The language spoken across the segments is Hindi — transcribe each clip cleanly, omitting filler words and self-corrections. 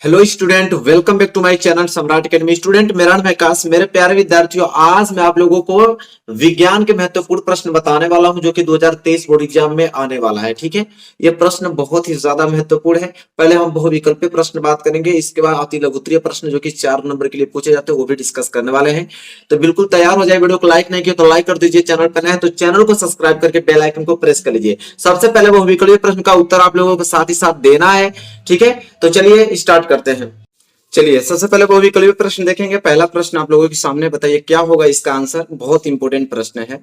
Hello student, welcome back to my channel Samrat Academy. Student, मेरा नाम है आकाश। मेरे प्यारे विद्यार्थियों, आज मैं आप लोगों को विज्ञान के महत्वपूर्ण प्रश्न बताने वाला हूं जो कि 2023 बोर्ड एग्जाम में आने वाला है। ठीक है, ये प्रश्न बहुत ही ज्यादा महत्वपूर्ण है। पहले हम बहुविकल्पीय प्रश्न बात करेंगे, इसके बाद अति लघुत्तरीय प्रश्न जो कि 4 नंबर के लिए पूछे जाते हैं वो भी डिस्कस करने वाले हैं। तो बिल्कुल तैयार हो जाए। वीडियो को लाइक नहीं किया तो लाइक कर दीजिए, चैनल पर नए हैं तो चैनल को सब्सक्राइब करके बेल आइकन को प्रेस कर लीजिए। सबसे पहले बहुविकल्पीय प्रश्न का उत्तर आप लोगों को साथ ही साथ देना है। ठीक है, तो चलिए स्टार्ट करते हैं। चलिए सबसे पहले बहुविकल्पीय प्रश्न देखेंगे। पहला प्रश्न आप लोगों के सामने, बताइए क्या होगा इसका आंसर। बहुत इंपॉर्टेंट प्रश्न है।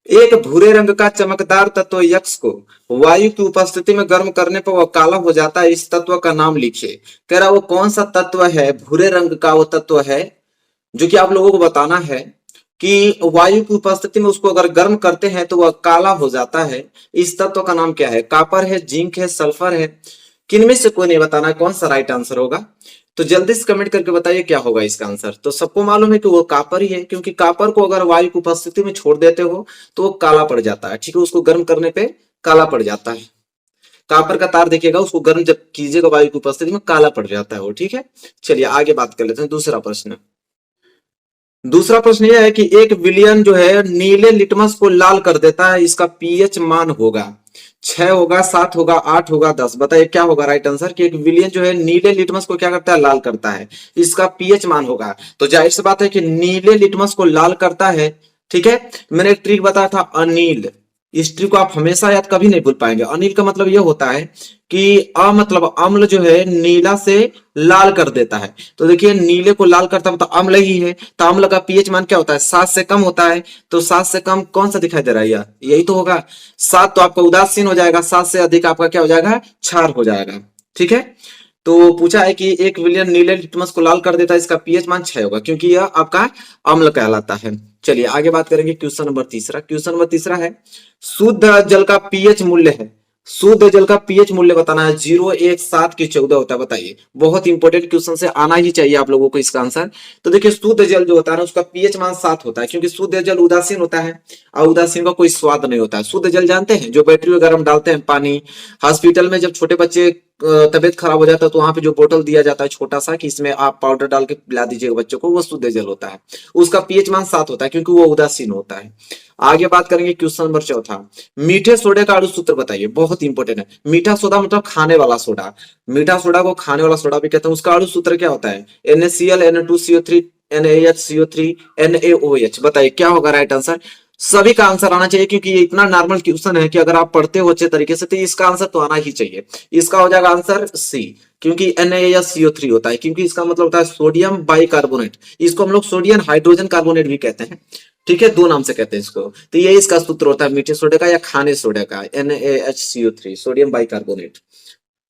एक भूरे रंग का चमकदार तत्व यक्स को वायु की उपस्थिति में गर्म करने पर वह काला हो जाता है। इस तत्व का नाम लिखिए। कह रहा वो कौन सा तत्व है, भूरे रंग का वो तत्व है जो कि आप लोगों को बताना है कि वायु की उपस्थिति में उसको अगर गर्म करते हैं तो वह काला हो जाता है। इस तत्व का नाम क्या है? कॉपर है, जिंक है, सल्फर है? किनमें से कोई नहीं बताना कौन सा राइट आंसर होगा। तो जल्दी से कमेंट करके बताइए क्या होगा इसका आंसर। तो सबको मालूम है कि वो कॉपर ही है, क्योंकि कॉपर को अगर वायु की उपस्थिति में छोड़ देते हो तो वो काला पड़ जाता है। ठीक है, उसको गर्म करने पे काला पड़ जाता है। कॉपर का तार देखिएगा, उसको गर्म जब कीजिएगा वायु की उपस्थिति में काला पड़ जाता है वो। ठीक है, चलिए आगे बात कर लेते हैं। दूसरा प्रश्न, दूसरा प्रश्न यह है कि एक विलियन जो है नीले लिटमस को लाल कर देता है। इसका पीएच मान होगा 6 होगा, 7 होगा, 8 होगा, 10। बताइए क्या होगा राइट आंसर। कि एक विलियन जो है नीले लिटमस को क्या करता है? लाल करता है। इसका पीएच मान होगा। तो जाहिर सी बात है कि नीले लिटमस को लाल करता है। ठीक है, मैंने एक ट्रिक बताया था, अनिल। इस ट्रिक को आप हमेशा याद कभी नहीं भूल पाएंगे। अनिल का मतलब यह होता है कि मतलब अम्ल जो है नीला से लाल कर देता है। तो देखिए नीले को लाल करता है मतलब अम्ल ही है। तो अम्ल का पीएच मान क्या होता है? 7 से कम होता है। तो 7 से कम कौन सा दिखाई दे रहा है यार? यही तो होगा 7। तो आपका उदासीन हो जाएगा। 7 से अधिक आपका क्या हो जाएगा? क्षार हो जाएगा। ठीक है, तो पूछा है कि एक विलियन नीले लिटमस को लाल कर देता है। इसका पीएच मान 6 होगा, क्योंकि यह आपका अम्ल कहलाता है। चलिए आगे बात करेंगे। क्वेश्चन नंबर तीसरा। क्वेश्चन नंबर तीसरा है, शुद्ध जल का पीएच मूल्य है। शुद्ध जल का पीएच मूल्य बताना है। 0, 1, 7 की 14 होता है। बताइए, बहुत इंपॉर्टेंट क्वेश्चन से आना ही चाहिए आप लोगों को इसका आंसर। तो देखिए शुद्ध जल जो होता है ना, उसका पीएच मान 7 होता है, क्योंकि शुद्ध जल उदासीन होता है और उदासीन का कोई स्वाद नहीं होता है। शुद्ध जल जानते हैं, जो बैटरी वगैरह में डालते हैं पानी। हॉस्पिटल में जब छोटे बच्चे तबियत खराब हो जाता है तो वहां पे जो बोतल दिया जाता है छोटा सा, कि इसमें आप पाउडर डाल के पिला दीजिएगा बच्चों को, वो शुद्ध जल होता है। उसका पीएच मान 7 होता है, क्योंकि वो उदासीन होता है। आगे बात करेंगे। क्वेश्चन नंबर चौथा, मीठे सोडे का अणु सूत्र बताइए। बहुत इंपॉर्टेंट है। मीठा सोडा मतलब खाने वाला सोडा। मीठा सोडा को खाने वाला सोडा भी कहते हैं। उसका अणु सूत्र क्या होता है? NaCl, Na2CO3, NaHCO3, NaOH। बताइए क्या होगा राइट आंसर। सभी का आंसर आना चाहिए, क्योंकि ये इतना नॉर्मल क्वेश्चन है कि अगर आप पढ़ते हो अच्छे तरीके से तो इसका आंसर तो आना ही चाहिए। इसका हो जाएगा आंसर सी, क्योंकि NaCO3 होता है, क्योंकि इसका मतलब होता है सोडियम बाइकार्बोनेट। इसको हम लोग सोडियम हाइड्रोजन कार्बोनेट भी कहते हैं। ठीक है, दो नाम से कहते हैं इसको। तो ये इसका सूत्र होता है मीठे सोडे का या खाने सोडे का, NaHCO3, सोडियम बाइकार्बोनेट।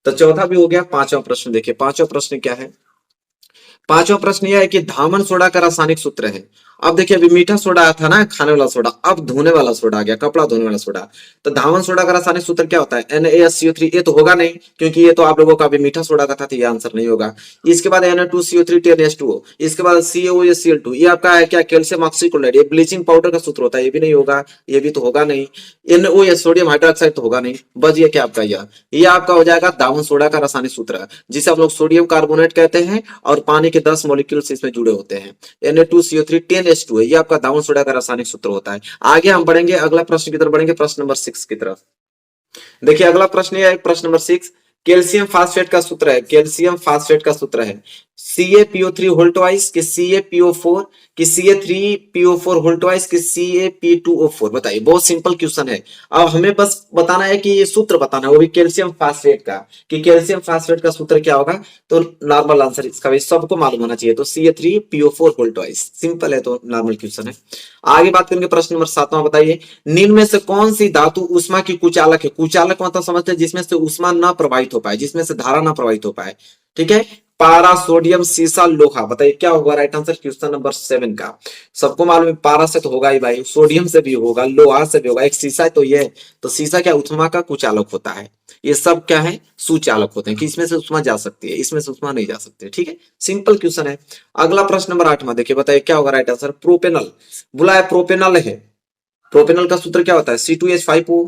तो चौथा भी हो गया। पांचवा प्रश्न देखिए। पांचवा प्रश्न क्या है? पांचवा प्रश्न यह है कि धामन सोडा का रासायनिक सूत्र है। अब देखिए, अभी मीठा सोडा आया था ना, खाने वाला सोडा, अब धोने वाला सोडा आ गया, कपड़ा धोने वाला सोडा। तो धामन सोडा का रासायनिक सूत्र क्या होता है? NaSCO3। ये तो होगा नहीं, क्योंकि ये तो आप लोगों का अभी मीठा सोडा का था, तो ये आंसर नहीं होगा। इसके बाद Na2CO3 10H2O, इसके बाद CaOHCl2। ये आपका है क्या? Calcium oxychloride. ये ब्लीचिंग पाउडर का सूत्र होता है, ये भी नहीं होगा, ये भी तो होगा नहीं। NaOH, सोडियम हाइड्रोक्साइड, तो होगा नहीं। बस ये क्या आपका, ये आपका हो जाएगा धामन सोडा का रासायनिक सूत्र, जिसे हम लोग सोडियम कार्बोनेट कहते हैं, और पानी के 10 मॉलिक्यूल्स इसमें जुड़े होते हैं। Na2CO3 10H2 है, ये आपका धामन सोडा का रासायनिक सूत्र होता है। आगे हम बढ़ेंगे, अगला प्रश्न की तरफ बढ़ेंगे, प्रश्न नंबर 6 की तरफ। देखिए अगला प्रश्न है, प्रश्न नंबर 6। कैल्शियम फास्फेट का सूत्र है। कैल्शियम फास्फेट का सूत्र है CaPO3 होल ट्वाइस, कि CaPO4, कि CA3PO4 होल ट्वाइस, कि CaP2O4। बताइए, बहुत सिंपल क्वेश्चन है। अब हमें बस बताना है कि ये सूत्र बताना है, वो भी कैल्शियम फास्फेट का, कि कैल्शियम फास्फेट का सूत्र क्या होगा। तो नॉर्मल आंसर इसका भी सबको मालूम होना चाहिए। तो CA3PO4 होल ट्वाइस, सिंपल है, तो नॉर्मल क्वेश्चन है। आगे बात करेंगे प्रश्न नंबर 7वां। बताइए, निम्न में से कौन सी धातु ऊष्मा की कुचालक है? कुचालक मतलब समझते हैं जिसमें से ऊष्मा ना प्रवाहित हो पाए, जिसमें से धारा ना प्रवाहित हो पाए। ठीक है, पारा, सोडियम, सीसा, लोहा। बताइए क्या होगा राइट आंसर क्वेश्चन नंबर 7 का। सबको मालूम है पारा से तो होगा ही भाई, सोडियम से भी होगा, लोहा से भी होगा, एक सीसा है तो ये। तो सीसा क्या ऊष्मा का कुचालक होता है। ये सब क्या है? सुचालक होते हैं, कि इसमें से ऊष्मा जा सकती है, इसमें से ऊष्मा नहीं जा सकती। ठीक है, सिंपल क्वेश्चन है। अगला प्रश्न नंबर 8वां देखिए। बताइए क्या होगा राइट आंसर। प्रोपेनल, बोला है प्रोपेनल है। प्रोपेनल का सूत्र क्या होता है? C2H5O।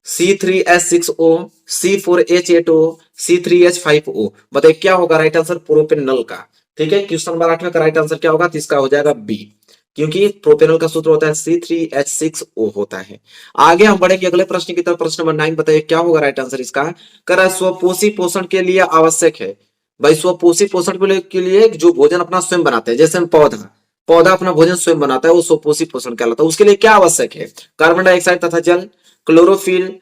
C3H6O, C4H8O, C3H5O। बताइए क्या होगा राइट आंसर प्रोपेनल का। ठीक है, क्वेश्चन नंबर 8 में का राइट आंसर क्या होगा, तो इसका हो जाएगा बी, क्योंकि प्रोपेनल का सूत्र होता है C3H6O होता है। आगे हम बढ़ेंगे अगले प्रश्न की तरफ। प्रश्न नंबर 9 बताइए क्या होगा राइट आंसर इसका। कर स्वपोषी पोषण के लिए आवश्यक है। भाई स्वपोषी पोषण के लिए जो भोजन अपना स्वयं बनाते हैं, जैसे हम पौधा पौधा अपना भोजन स्वयं बनाता है, वो स्वपोषी पोषण कहलाता है। उसके लिए क्या आवश्यक है, कार्बन डाइऑक्साइड तथा जल, क्लोरोफिल,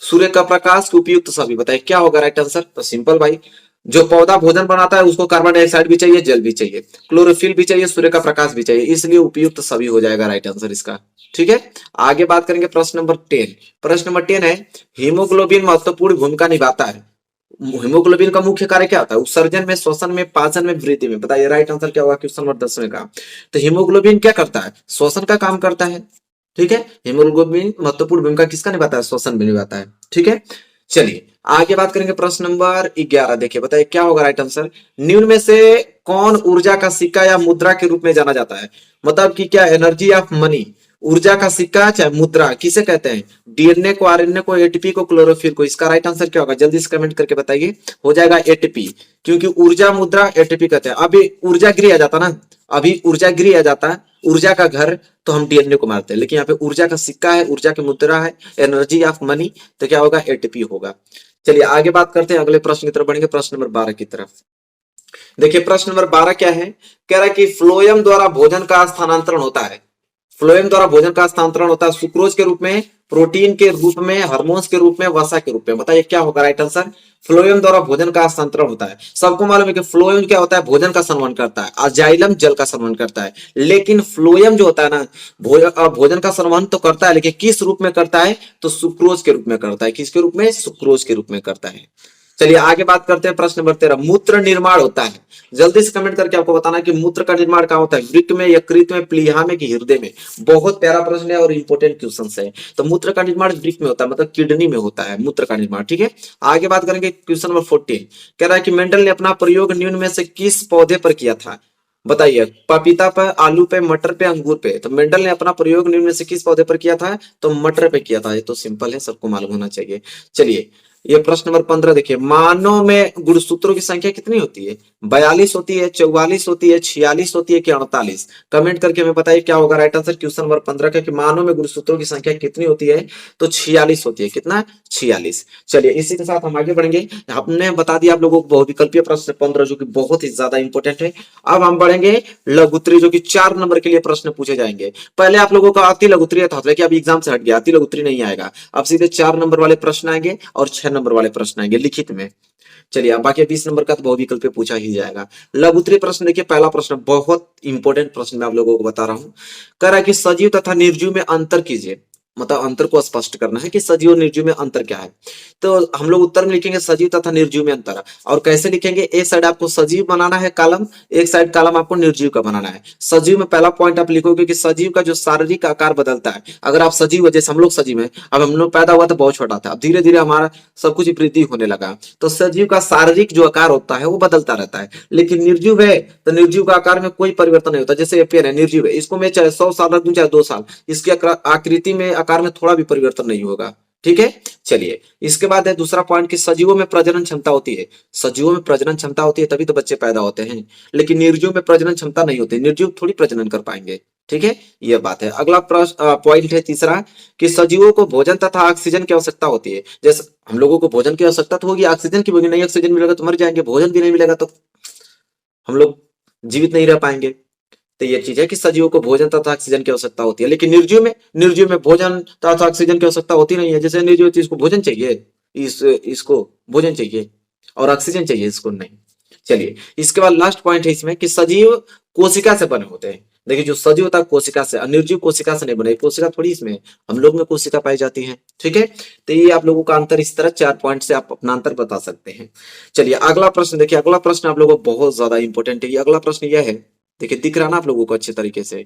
सूर्य का प्रकाश, उपयुक्त सभी। बताइए क्या होगा राइट आंसर। तो सिंपल भाई, जो पौधा भोजन बनाता है उसको कार्बन डाइऑक्साइड भी चाहिए, जल भी चाहिए, क्लोरोफिल भी चाहिए, सूर्य का प्रकाश भी चाहिए, इसलिए उपयुक्त सभी हो जाएगा राइट आंसर इसका। ठीक है, आगे बात करेंगे प्रश्न नंबर 10। प्रश्न नंबर 10 है, हीमोग्लोबिन महत्वपूर्ण भूमिका निभाता है। हीमोग्लोबिन का मुख्य कार्य क्या होता है, उत्सर्जन में, श्वसन में, पाचन में, वृद्धि में। बताइए राइट आंसर क्या होगा क्वेश्चन नंबर 10 में का। तो हीमोग्लोबिन क्या करता है, श्वसन का काम करता है। ठीक है, हीमोग्लोबिन महत्वपूर्ण भूमिका किसका निभाता है, श्वसन में निभाता है। ठीक है, चलिए आगे बात करेंगे प्रश्न नंबर 11। देखिए बताइए क्या होगा राइट आंसर। निम्न में से कौन ऊर्जा का सिक्का या मुद्रा के रूप में जाना जाता है। मतलब कि क्या, एनर्जी ऑफ मनी, ऊर्जा का सिक्का चाहे मुद्रा किसे कहते हैं, डीएनए को, आरएनए को, एटीपी को, क्लोरोफिल को। इसका राइट आंसर क्या होगा, जल्दी से कमेंट करके बताइए। हो जाएगा एटीपी, क्योंकि ऊर्जा मुद्रा एटीपी कहते हैं। अभी ऊर्जा गृह आ जाता ना, अभी ऊर्जा गृह आ जाता, ऊर्जा का घर, तो हम डीएनए को मारते हैं, लेकिन यहाँ पे ऊर्जा का सिक्का है, ऊर्जा की मुद्रा है, एनर्जी ऑफ मनी, तो क्या होगा, एटीपी होगा। चलिए आगे बात करते हैं, अगले प्रश्न की तरफ बढ़ेंगे, प्रश्न नंबर 12 की तरफ। देखिए प्रश्न नंबर 12 क्या है, कह रहा है कि फ्लोएम द्वारा भोजन का स्थानांतरण होता है। फ्लोएम द्वारा भोजन का स्थानांतरण होता है सुक्रोज के रूप में, प्रोटीन के रूप में, हार्मोन्स के रूप में, वसा के रूप में। बताइए क्या होगा राइट आंसर। फ्लोएम द्वारा भोजन का स्थानांतरण होता है। सबको मालूम है कि फ्लोएम क्या होता है, भोजन का संवहन करता है, और जाइलम जल का संवहन करता है। लेकिन फ्लोएम जो होता है ना, भोजन का संवहन तो करता है, लेकिन किस रूप में करता है, तो सुक्रोज के रूप में करता है। किसके रूप में, सुक्रोज के रूप में करता है। चलिए आगे बात करते हैं, प्रश्न नंबर 13। मूत्र निर्माण होता है, जल्दी से कमेंट करके आपको बताना कि मूत्र का निर्माण कहां होता है, वृक्क में, यकृत में, प्लीहा में, कि हृदय में। बहुत प्यारा प्रश्न है और इंपॉर्टेंट क्वेश्चन है। तो मूत्र का निर्माण वृक्क में होता है, मतलब किडनी में होता है मूत्र का निर्माण। ठीक है, आगे बात करेंगे क्वेश्चन नंबर 14। कह रहा है कि मेंडल ने अपना प्रयोग निम्न में से किस पौधे पर किया था। बताइए, पपीता पे, आलू पे, मटर पे, अंगूर पे। तो मेंडल ने अपना प्रयोग निम्न में से किस पौधे पर किया था, तो मटर पे किया था। ये तो सिंपल है, सबको मालूम होना चाहिए। चलिए ये प्रश्न नंबर 15 देखिए, मानव में गुणसूत्रों की संख्या कितनी होती है, 42 होती है, 44 होती है, 46 होती है, कि 48। कमेंट करके हमें बताइए क्या होगा राइट आंसर क्वेश्चन नंबर 15 का, कि मानव में गुणसूत्रों की संख्या कितनी होती है, तो 46 होती है। कितना, 46। चलिए इसी के साथ हम आगे बढ़ेंगे। हमने बता दिया आप लोगों को बहुविकल्पीय प्रश्न 15, जो कि बहुत ही ज्यादा इंपॉर्टेंट है। अब हम बढ़ेंगे लघुत्तरी, जो कि 4 नंबर के लिए प्रश्न पूछे जाएंगे। पहले आप लोगों का अति लघुत्तरी था, लेकिन अब एग्जाम से हट गया, अति लघुत्तरी नहीं आएगा। अब सीधे 4 नंबर वाले प्रश्न आएंगे और 6 नंबर वाले प्रश्न आएंगे लिखित में। चलिए अब बाकी 20 नंबर का तो बहुविकल्प पे पूछा ही जाएगा। लघुत्तरी प्रश्न देखिए, पहला प्रश्न बहुत इंपॉर्टेंट प्रश्न मैं आप लोगों को बता रहा हूं। कह रहा है कि सजीव तथा निर्जीव में अंतर कीजिए। मतलब अंतर को स्पष्ट करना है कि सजीव और निर्जीव में अंतर क्या है। तो हम लोग उत्तर में लिखेंगे सजीव तथा निर्जीव में अंतर। और कैसे लिखेंगे, एक साइड आपको सजीव बनाना है कॉलम, एक साइड कॉलम आपको निर्जीव का बनाना है। सजीव में पहला पॉइंट आप लिखोगे कि सजीव का जो शारीरिक आकार बदलता है। अगर आप सजीव है, जैसे हम लोग सजीव है, अब हम लोग पैदा हुआ तो बहुत छोटा था, अब धीरे धीरे हमारा सब कुछ वृद्धि होने लगा, तो सजीव का शारीरिक जो आकार होता है वो बदलता रहता है। लेकिन निर्जीव है तो निर्जीव का आकार में कोई परिवर्तन नहीं होता। जैसे ये पेड़ है, निर्जीव है, इसको मैं चाहे 100 साल रख दूं, चाहे 2 साल, इसकी आकृति में, आकार में थोड़ा भी परिवर्तन नहीं होगा। ठीक है, चलिए इसके बाद है दूसरा पॉइंट कि सजीवों में प्रजनन क्षमता होती है। सजीवों में प्रजनन क्षमता होती है, तभी तो बच्चे पैदा होते हैं। लेकिन निर्जीव में प्रजनन क्षमता नहीं होती, निर्जीव थोड़ी प्रजनन कर पाएंगे। ठीक है, यह बात है। अगला पॉइंट है तीसरा कि सजीवों को भोजन तथा ऑक्सीजन की आवश्यकता होती है। जैसे हम लोगों को भोजन की आवश्यकता तो होगी, ऑक्सीजन की होगी नहीं, ऑक्सीजन मिलेगा तो मर जाएंगे, भोजन भी नहीं मिलेगा तो हम लोग जीवित नहीं रह पाएंगे। तो ये चीज है कि सजीवों को भोजन तथा ऑक्सीजन की आवश्यकता होती है। लेकिन निर्जीव में भोजन तथा ऑक्सीजन की आवश्यकता होती नहीं है। जैसे निर्जीव इसको भोजन चाहिए, इसको भोजन चाहिए और ऑक्सीजन चाहिए, इसको नहीं। चलिए इसके बाद लास्ट पॉइंट है इसमें कि सजीव कोशिका से बने होते हैं। देखिए जो सजीव होता है कोशिका से, निर्जीव कोशिका से नहीं बने। कोशिका थोड़ी इसमें, हम लोग में कोशिका पाई जाती है। ठीक है, तो ये आप लोगों का अंतर इस तरह 4 पॉइंट से आप अपना अंतर बता सकते हैं। चलिए अगला प्रश्न देखिए, अगला प्रश्न आप लोगों को बहुत ज्यादा इंपॉर्टेंट है। अगला प्रश्न यह है, देखिए दिख रहा ना आप लोगों को अच्छे तरीके से,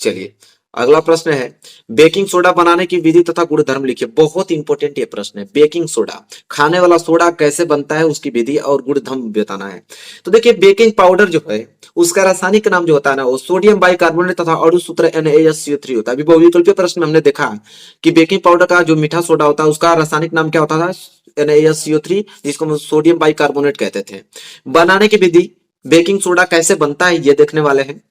चलिए अगला प्रश्न है, बेकिंग सोडा बनाने की विधि तथा गुणधर्म लिखिए। बहुत इंपॉर्टेंट ये प्रश्न है, बेकिंग सोडा खाने वाला सोडा कैसे बनता है, उसकी विधि और गुणधर्म बताना है। तो देखिए बेकिंग पाउडर जो है उसका रासायनिक नाम जो होता है ना, वो सोडियम बाइकार्बोनेट तथा अणु सूत्र NaSCO3 होता है। अभी बहुविकल्पीय प्रश्न में हमने देखा कि बेकिंग पाउडर का जो मीठा सोडा होता है उसका रासायनिक नाम क्या होता था, NaSCO3, जिसको हम सोडियम बाइकार्बोनेट कहते थे। बनाने की विधि, बेकिंग सोडा कैसे बनता है ये देखने वाले हैं।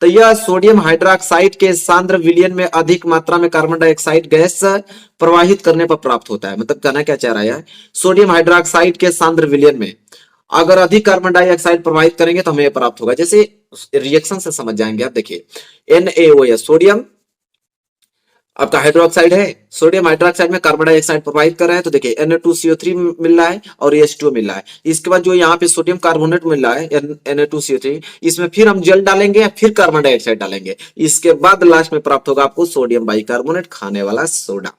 तो यह सोडियम हाइड्रोक्साइड के सांद्र विलयन में अधिक मात्रा में कार्बन डाइऑक्साइड गैस प्रवाहित करने पर प्राप्त होता है। मतलब कहना क्या चाह रहा है, सोडियम हाइड्रोक्साइड के सांद्र विलयन में अगर अधिक कार्बन डाइऑक्साइड प्रवाहित करेंगे तो हमें प्राप्त होगा। जैसे रिएक्शन से समझ जाएंगे आप, देखिए NaOH सोडियम आपका हाइड्रोक्साइड है, सोडियम हाइड्रोक्साइड में कार्बन डाइऑक्साइड प्रोवाइड कर रहे हैं, तो देखिए Na2CO3 मिल रहा है और H2O मिल रहा है। इसके बाद जो यहाँ पे सोडियम कार्बोनेट मिल रहा है Na2CO3, इसमें फिर हम जल डालेंगे या फिर कार्बन डाइऑक्साइड डालेंगे, इसके बाद लास्ट में प्राप्त होगा आपको सोडियम बाइकार्बोनेट, खाने वाला सोडा।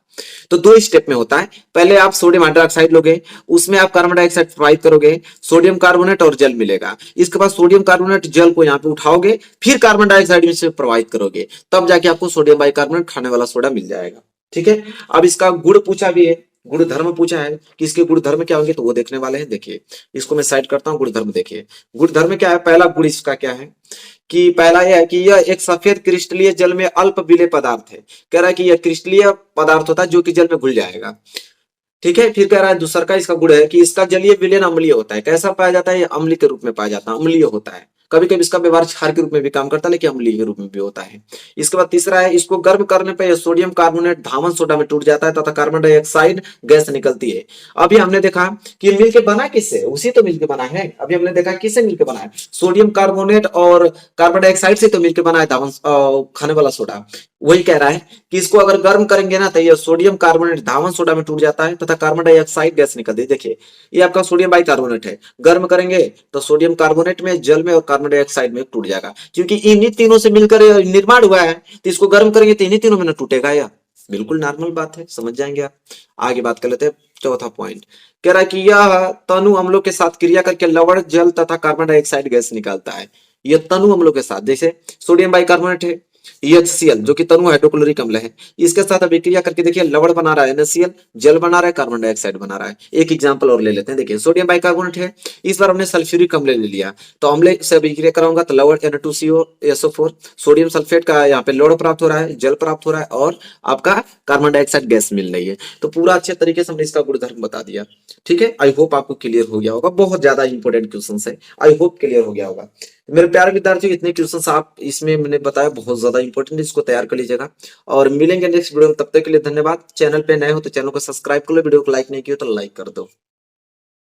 तो दो स्टेप में होता है, पहले आप सोडियम हाइड्रोक्साइड लोगे, उसमें आप कार्बन डाइऑक्साइड प्रोवाइड करोगे, सोडियम कार्बोनेट और जल मिलेगा। इसके बाद सोडियम कार्बोनेट जल को यहाँ पे उठाओगे, फिर कार्बन डाइऑक्साइड में से प्रोवाइड करोगे, तब जाके आपको सोडियम बाइकार्बोनेट, खाने वाला सोडा मिल जाएगा। ठीक है, अब इसका गुण पूछा भी है, गुण धर्म पूछा है कि इसके गुण धर्म क्या होंगे, तो वो देखने वाले हैं। देखिए इसको मैं साइड करता हूँ, गुण धर्म देखिए। गुण धर्म क्या है, पहला गुण इसका क्या है कि पहला यह है कि यह एक सफेद क्रिस्टलीय जल में अल्प विलेय पदार्थ है। कह रहा है कि यह क्रिस्टलीय पदार्थ होता है जो कि जल में घुल जाएगा। ठीक है, फिर कह रहा है दूसरा का इसका गुण है कि इसका जलीय विलयन अम्लीय होता है। कैसा पाया जाता है, ये अम्लीय के रूप में पाया जाता है, अम्लीय होता है। कभी कभी इसका व्यवहार क्षार के रूप में भी काम करता है, लेकिन अम्लीय के रूप में भी होता है। इसके बाद तीसरा है, इसको गर्म करने पर यह सोडियम कार्बोनेट धावन सोडा में टूट जाता है तथा कार्बन डाइऑक्साइड गैस निकलती है। अभी हमने देखा कि मिलके बना किससे, उसी तो मिलके बना है। अभी हमने देखा किससे मिलके बना है, सोडियम कार्बोनेट और कार्बन डाइऑक्साइड से तो मिलके बना है धावन खाने वाला सोडा। वही कह रहा है कि इसको अगर गर्म करेंगे ना तो ये सोडियम कार्बोनेट धावन सोडा में टूट जाता है तथा कार्बन डाइऑक्साइड गैस निकलती है। देखिए ये आपका सोडियम बाइकार्बोनेट है, गर्म करेंगे तो सोडियम कार्बोनेट में, जल में और कार्बन डाइऑक्साइड में टूट जाएगा। क्योंकि इन्हीं तीनों से मिलकर निर्माण हुआ है, तो इसको गर्म करेंगे तो इन्हीं तीनों में ना टूटेगा। या बिल्कुल नॉर्मल बात है, समझ जाएंगे आप। आगे बात कर लेते हैं, चौथा पॉइंट कह रहा है कि यह तनु अम्लों के साथ क्रिया करके लवण, जल तथा कार्बन डाइऑक्साइड गैस निकालता है। यह तनु अम्लों के साथ, जैसे सोडियम बाइकार्बोनेट है HCl जो कि तनु हाइड्रोक्लोरिक अम्ल है, इसके साथ अभिक्रिया करके देखिए लवण बना रहा है NaCl, जल बना रहा है, कार्बन डाइऑक्साइड बना रहा है। एक एग्जांपल और ले लेते हैं, देखिए सोडियम बाइकार्बोनेट है, इस बार हमने सल्फ्यूरिक अम्ल ले लिया, तो अम्ल से अभिक्रिया कराऊंगा तो लवण Na2CO SO4, सोडियम सल्फेट का यहाँ पे लवण प्राप्त हो रहा है, जल प्राप्त हो रहा है और आपका कार्बन डाइऑक्साइड गैस मिल रही है। तो पूरा अच्छे तरीके से हमने इसका गुणधर्म बता दिया। ठीक है, आई होप आपको क्लियर हो गया होगा। बहुत ज्यादा इंपॉर्टेंट क्वेश्चन है, आई होप क्लियर हो गया होगा। मेरे प्यारे विद्यार्थियों, इतने क्वेश्चंस आप इसमें मैंने बताया बहुत ज्यादा इंपॉर्टेंट, इसको तैयार कर लीजिएगा। और मिलेंगे नेक्स्ट वीडियो में, तब तक के लिए धन्यवाद। चैनल पे नए हो तो चैनल को सब्सक्राइब कर लो, वीडियो को लाइक नहीं किया तो लाइक कर दो।